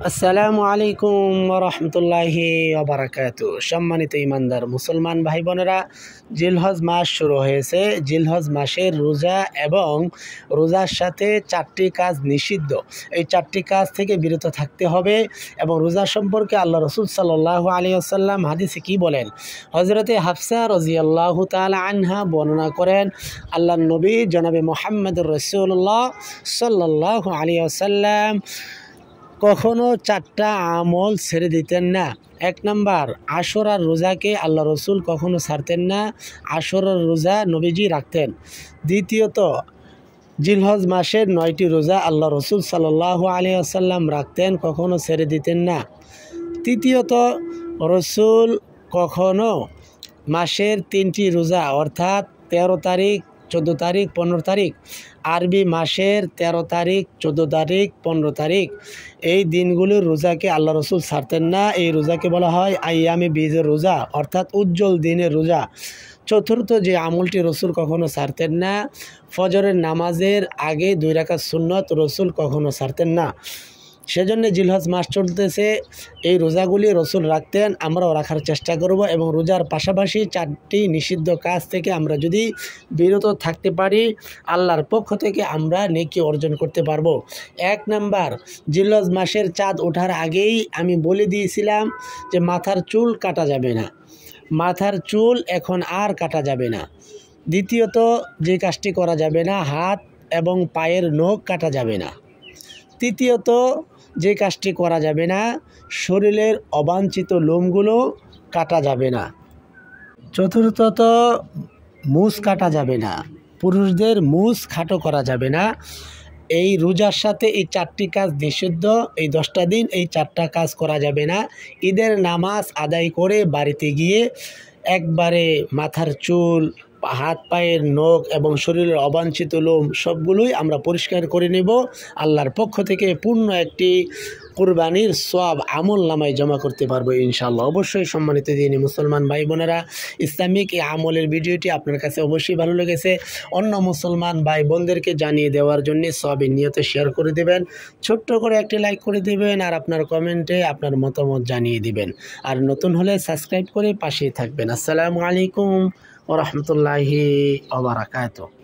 আসসালামু আলাইকুম রহমতুল্লাহি ওবারাকাতু। সম্মানিত ইমানদার মুসলমান ভাই বোনেরা, জিলহজ মাস শুরু হয়েছে। জিলহজ মাসের রোজা এবং রোজার সাথে 4টি কাজ নিষিদ্ধ। এই 4টি কাজ থেকে বিরত থাকতে হবে। এবং রোজা সম্পর্কে আল্লাহ রসুল সাল্লাল্লাহু আলাইহি ওয়াসাল্লাম হাদিসে কি বলেন? হযরতে হাফসা রাদিয়াল্লাহু তাআলা আনহা বর্ণনা করেন, আল্লাহর নবী জনাবে মুহাম্মদুর রাসূলুল্লাহ সাল্লাল্লাহু আলাইহি ওয়াসাল্লাম কখনো 4টা আমল ছেড়ে দিতেন না। 1 নাম্বার, আশুরার রোজাকে আল্লাহ রসুল কখনো ছাড়তেন না। আশুরার রোজা নবীজি রাখতেন। দ্বিতীয়ত, জিলহজ মাসের 9টি রোজা আল্লাহ রসুল সাল্লাল্লাহু আলাইহি ওয়াসাল্লাম রাখতেন, কখনো ছেড়ে দিতেন না। তৃতীয়ত, রসুল কখনো মাসের 3টি রোজা অর্থাৎ 13 তারিখ, 14 তারিখ, 15 তারিখ, আরবি মাসের 13 তারিখ, 14 তারিখ, 15 তারিখ এই দিনগুলির রোজাকে আল্লাহ রসুল ছাড়তেন না। এই রোজাকে বলা হয় আইয়ামে বীজের রোজা অর্থাৎ উজ্জ্বল দিনের রোজা। চতুর্থ যে আমলটি রসুল কখনো ছাড়তেন না, ফজরের নামাজের আগে 2 রাকাত সুন্নত রসুল কখনো ছাড়তেন না। সেজন্য জিলহজ মাস চলতেছে, এই রোজাগুলি রসুল রাখতেন, আমরাও রাখার চেষ্টা করব। এবং রোজার পাশাপাশি 4টি নিষিদ্ধ কাজ থেকে আমরা যদি বিরত থাকতে পারি, আল্লাহর পক্ষ থেকে আমরা নেকি অর্জন করতে পারবো। 1 নাম্বার, জিলহজ মাসের চাঁদ ওঠার আগেই আমি বলে দিয়েছিলাম যে মাথার চুল কাটা যাবে না। মাথার চুল এখন আর কাটা যাবে না। দ্বিতীয়ত, যে কাজটি করা যাবে না, হাত এবং পায়ের নখ কাটা যাবে না। তৃতীয়ত, যে কাজটি করা যাবে না, শরীরের অবাঞ্ছিত লোমগুলো কাটা যাবে না। চতুর্থত, মুছ কাটা যাবে না। পুরুষদের মুছ খাটো করা যাবে না। এই রোজার সাথে এই 4টি কাজ নিষিদ্ধ। এই 10টা দিন এই 4টা কাজ করা যাবে না। ঈদের নামাজ আদায় করে বাড়িতে গিয়ে একবারে মাথার চুল, হাত পায়ের নখ এবং শরীরের অবাঞ্ছিত লোম সবগুলোই আমরা পরিষ্কার করে নেব। আল্লাহর পক্ষ থেকে পূর্ণ একটি কুরবানির সওয়াব আমল নামায় জমা করতে পারবো ইনশাআল্লাহ। অবশ্যই সম্মানিত দিনী মুসলমান ভাই বোনেরা, ইসলামিক এই আমলের ভিডিওটি আপনার কাছে অবশ্যই ভালো লেগেছে অন্য মুসলমান ভাই বোনদেরকে জানিয়ে দেওয়ার জন্য সওয়াবের নিয়তে শেয়ার করে দেবেন, ছোট্ট করে একটি লাইক করে দেবেন, আর আপনার কমেন্টে আপনার মতামত জানিয়ে দিবেন। আর নতুন হলে সাবস্ক্রাইব করে পাশেই থাকবেন। আসসালামু আলাইকুম ওয়া রাহমাতুল্লাহি ওয়া বারাকাতুহু।